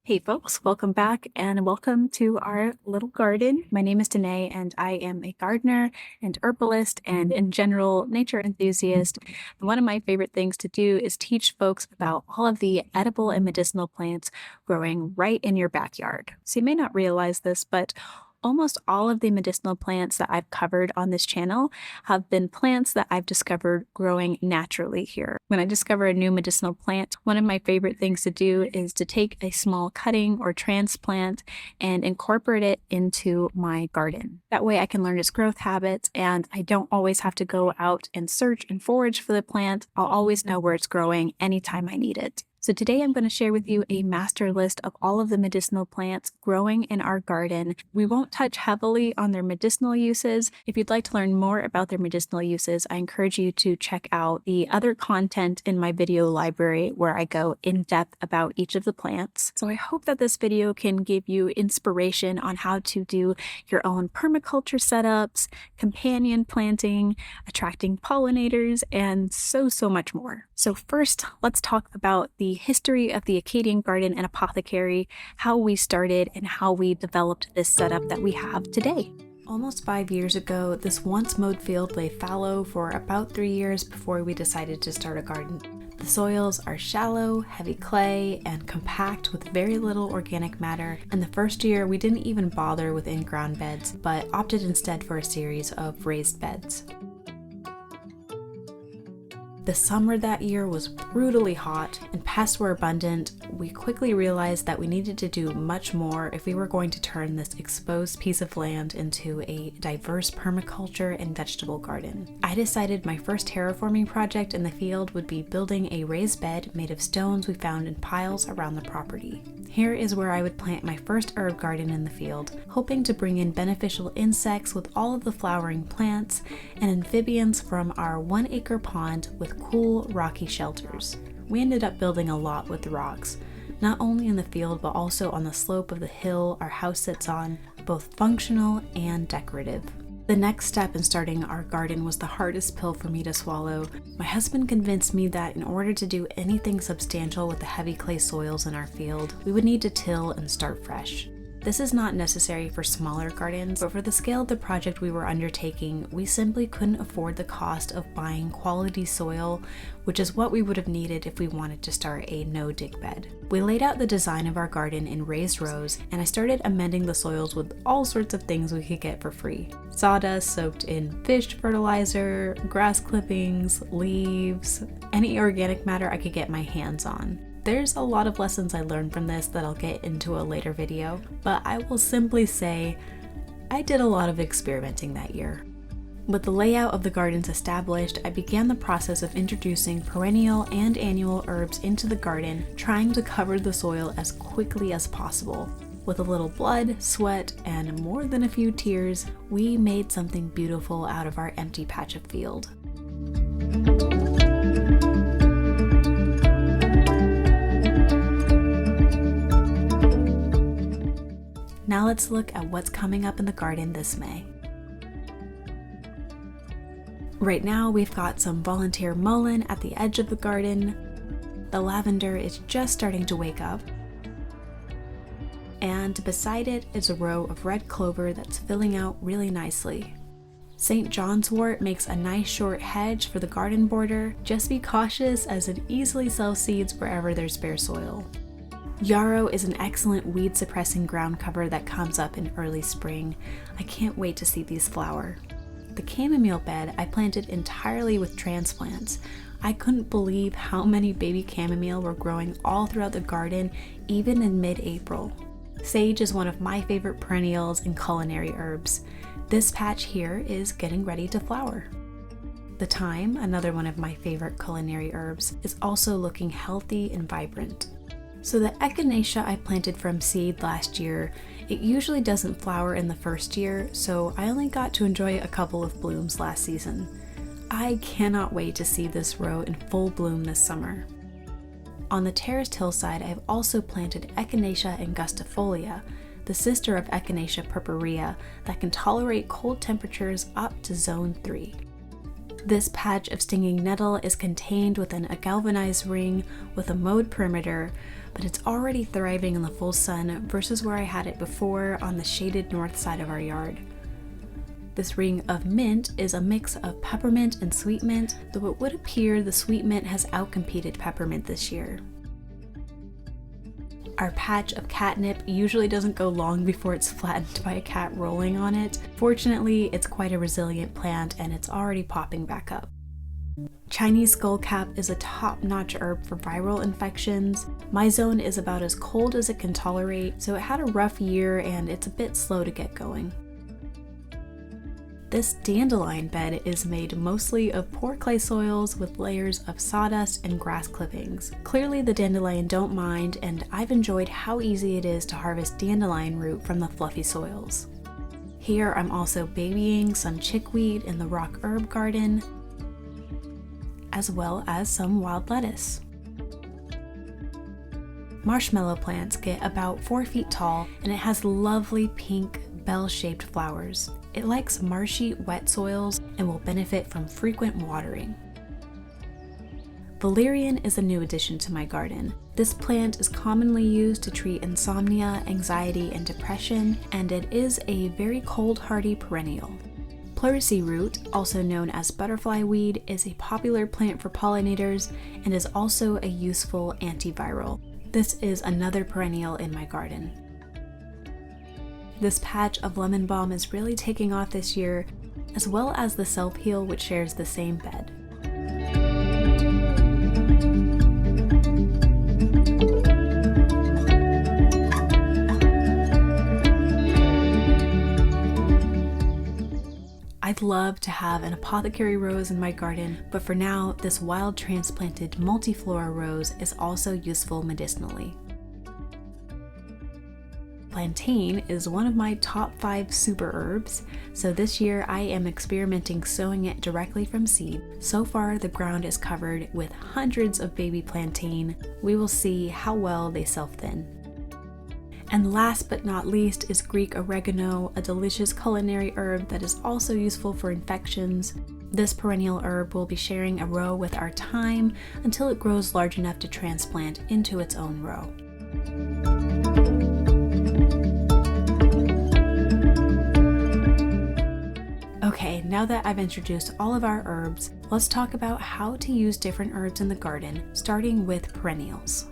Hey folks, welcome back and welcome to our little garden. My name is Danae and I am a gardener and herbalist and in general nature enthusiast. And one of my favorite things to do is teach folks about all of the edible and medicinal plants growing right in your backyard. So you may not realize this, but almost all of the medicinal plants that I've covered on this channel have been plants that I've discovered growing naturally here. When I discover a new medicinal plant, one of my favorite things to do is to take a small cutting or transplant and incorporate it into my garden. That way I can learn its growth habits and I don't always have to go out and search and forage for the plant. I'll always know where it's growing anytime I need it. So today I'm going to share with you a master list of all of the medicinal plants growing in our garden. We won't touch heavily on their medicinal uses. If you'd like to learn more about their medicinal uses, I encourage you to check out the other content in my video library where I go in depth about each of the plants. So I hope that this video can give you inspiration on how to do your own permaculture setups, companion planting, attracting pollinators, and so much more. So first, let's talk about the history of the Acadian garden and apothecary, how we started and how we developed this setup that we have today. Almost 5 years ago, this once mowed field lay fallow for about 3 years before we decided to start a garden. The soils are shallow, heavy clay, and compact with very little organic matter, and the first year we didn't even bother with in-ground beds, but opted instead for a series of raised beds. The summer that year was brutally hot and pests were abundant. We quickly realized that we needed to do much more if we were going to turn this exposed piece of land into a diverse permaculture and vegetable garden. I decided my first terraforming project in the field would be building a raised bed made of stones we found in piles around the property. Here is where I would plant my first herb garden in the field, hoping to bring in beneficial insects with all of the flowering plants and amphibians from our 1 acre pond with cool, rocky shelters. We ended up building a lot with the rocks, not only in the field but also on the slope of the hill our house sits on, both functional and decorative. The next step in starting our garden was the hardest pill for me to swallow. My husband convinced me that in order to do anything substantial with the heavy clay soils in our field, we would need to till and start fresh. This is not necessary for smaller gardens, but for the scale of the project we were undertaking, we simply couldn't afford the cost of buying quality soil, which is what we would have needed if we wanted to start a no-dig bed. We laid out the design of our garden in raised rows, and I started amending the soils with all sorts of things we could get for free. Sawdust soaked in fish fertilizer, grass clippings, leaves, any organic matter I could get my hands on. There's a lot of lessons I learned from this that I'll get into a later video, but I will simply say I did a lot of experimenting that year. With the layout of the gardens established, I began the process of introducing perennial and annual herbs into the garden, trying to cover the soil as quickly as possible. With a little blood, sweat, and more than a few tears, we made something beautiful out of our empty patch of field. Now let's look at what's coming up in the garden this May. Right now we've got some volunteer mullein at the edge of the garden. The lavender is just starting to wake up. And beside it is a row of red clover that's filling out really nicely. St. John's wort makes a nice short hedge for the garden border. Just be cautious as it easily sells seeds wherever there's bare soil. Yarrow is an excellent weed-suppressing ground cover that comes up in early spring. I can't wait to see these flower. The chamomile bed I planted entirely with transplants. I couldn't believe how many baby chamomile were growing all throughout the garden, even in mid-April. Sage is one of my favorite perennials and culinary herbs. This patch here is getting ready to flower. The thyme, another one of my favorite culinary herbs, is also looking healthy and vibrant. So the echinacea I planted from seed last year, it usually doesn't flower in the first year, so I only got to enjoy a couple of blooms last season. I cannot wait to see this row in full bloom this summer. On the terraced hillside, I've also planted Echinacea angustifolia, the sister of Echinacea purpurea, that can tolerate cold temperatures up to zone 3. This patch of stinging nettle is contained within a galvanized ring with a mowed perimeter, but it's already thriving in the full sun versus where I had it before on the shaded north side of our yard. This ring of mint is a mix of peppermint and sweet mint, though it would appear the sweet mint has outcompeted peppermint this year. Our patch of catnip usually doesn't go long before it's flattened by a cat rolling on it. Fortunately, it's quite a resilient plant and it's already popping back up. Chinese skullcap is a top-notch herb for viral infections. My zone is about as cold as it can tolerate, so it had a rough year and it's a bit slow to get going. This dandelion bed is made mostly of poor clay soils with layers of sawdust and grass clippings. Clearly the dandelion don't mind, and I've enjoyed how easy it is to harvest dandelion root from the fluffy soils. Here I'm also babying some chickweed in the rock herb garden, as well as some wild lettuce. Marshmallow plants get about 4 feet tall, and it has lovely pink bell-shaped flowers. It likes marshy, wet soils and will benefit from frequent watering. Valerian is a new addition to my garden. This plant is commonly used to treat insomnia, anxiety, and depression, and it is a very cold-hardy perennial. Pleurisy root, also known as butterfly weed, is a popular plant for pollinators and is also a useful antiviral. This is another perennial in my garden. This patch of lemon balm is really taking off this year, as well as the self-heal, which shares the same bed. I'd love to have an apothecary rose in my garden, but for now, this wild transplanted multiflora rose is also useful medicinally. Plantain is one of my top 5 super herbs, so this year I am experimenting sowing it directly from seed. So far the ground is covered with hundreds of baby plantain. We will see how well they self-thin. And last but not least is Greek oregano, a delicious culinary herb that is also useful for infections. This perennial herb will be sharing a row with our thyme until it grows large enough to transplant into its own row. Okay, now that I've introduced all of our herbs, let's talk about how to use different herbs in the garden, starting with perennials.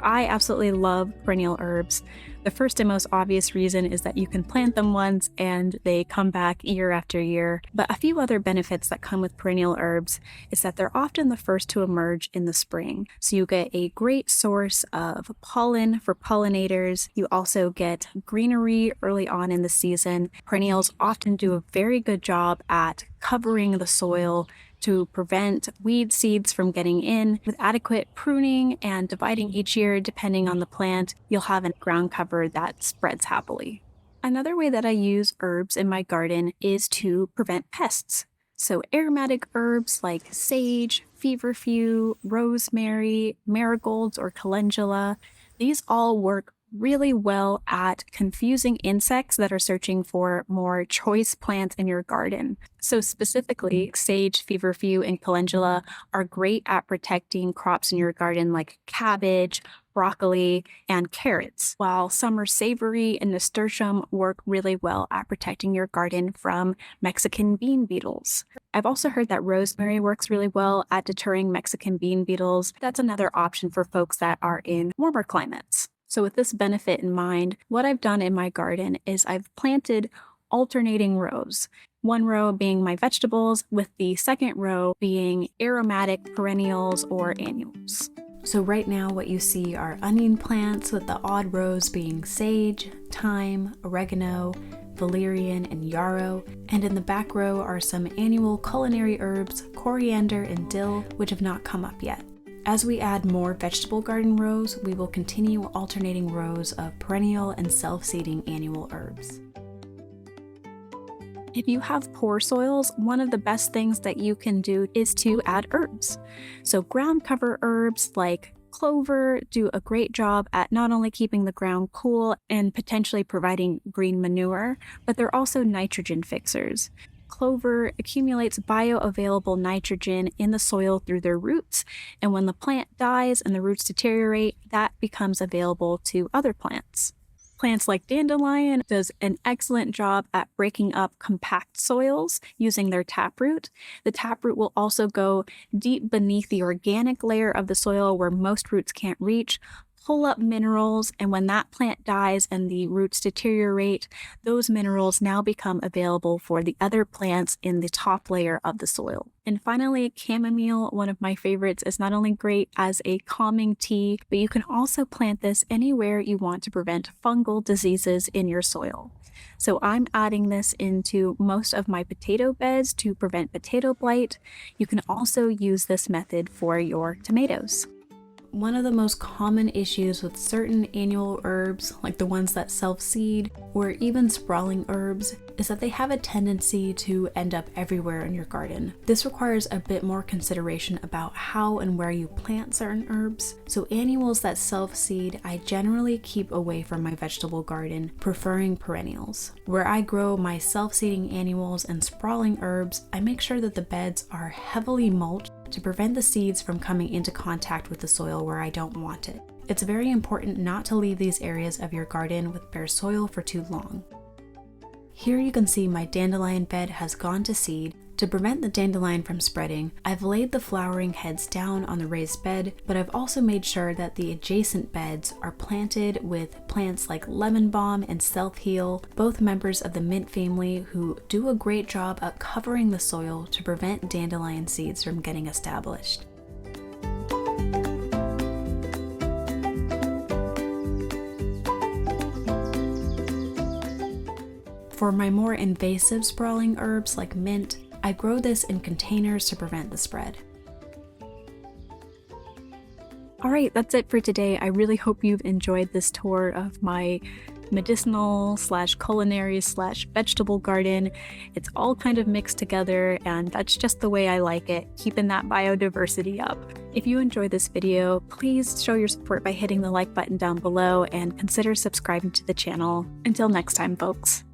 I absolutely love perennial herbs. The first and most obvious reason is that you can plant them once and they come back year after year. But a few other benefits that come with perennial herbs is that they're often the first to emerge in the spring. So you get a great source of pollen for pollinators. You also get greenery early on in the season. Perennials often do a very good job at covering the soil to prevent weed seeds from getting in. With adequate pruning and dividing each year depending on the plant, you'll have a ground cover that spreads happily. Another way that I use herbs in my garden is to prevent pests. So aromatic herbs like sage, feverfew, rosemary, marigolds, or calendula, these all work really well at confusing insects that are searching for more choice plants in your garden. So specifically, sage, feverfew, and calendula are great at protecting crops in your garden like cabbage, broccoli, and carrots, while summer savory and nasturtium work really well at protecting your garden from Mexican bean beetles. I've also heard that rosemary works really well at deterring Mexican bean beetles. That's another option for folks that are in warmer climates. So with this benefit in mind, what I've done in my garden is I've planted alternating rows. One row being my vegetables, with the second row being aromatic perennials or annuals. So right now what you see are onion plants, with the odd rows being sage, thyme, oregano, valerian, and yarrow. And in the back row are some annual culinary herbs, coriander and dill, which have not come up yet. As we add more vegetable garden rows, we will continue alternating rows of perennial and self-seeding annual herbs. If you have poor soils, one of the best things that you can do is to add herbs. So ground cover herbs like clover do a great job at not only keeping the ground cool and potentially providing green manure, but they're also nitrogen fixers. Clover accumulates bioavailable nitrogen in the soil through their roots, and when the plant dies and the roots deteriorate, that becomes available to other plants. Plants like dandelion does an excellent job at breaking up compact soils using their taproot. The taproot will also go deep beneath the organic layer of the soil where most roots can't reach, pull up minerals, and when that plant dies and the roots deteriorate, those minerals now become available for the other plants in the top layer of the soil. And finally, chamomile, one of my favorites, is not only great as a calming tea, but you can also plant this anywhere you want to prevent fungal diseases in your soil. So I'm adding this into most of my potato beds to prevent potato blight. You can also use this method for your tomatoes. One of the most common issues with certain annual herbs, like the ones that self-seed, or even sprawling herbs, is that they have a tendency to end up everywhere in your garden. This requires a bit more consideration about how and where you plant certain herbs. So annuals that self-seed, I generally keep away from my vegetable garden, preferring perennials. Where I grow my self-seeding annuals and sprawling herbs, I make sure that the beds are heavily mulched to prevent the seeds from coming into contact with the soil where I don't want it. It's very important not to leave these areas of your garden with bare soil for too long. Here you can see my dandelion bed has gone to seed. To prevent the dandelion from spreading, I've laid the flowering heads down on the raised bed, but I've also made sure that the adjacent beds are planted with plants like lemon balm and self-heal, both members of the mint family who do a great job at covering the soil to prevent dandelion seeds from getting established. For my more invasive sprawling herbs like mint, I grow this in containers to prevent the spread. Alright, that's it for today. I really hope you've enjoyed this tour of my medicinal / culinary / vegetable garden. It's all kind of mixed together, and that's just the way I like it, keeping that biodiversity up. If you enjoyed this video, please show your support by hitting the like button down below and consider subscribing to the channel. Until next time, folks.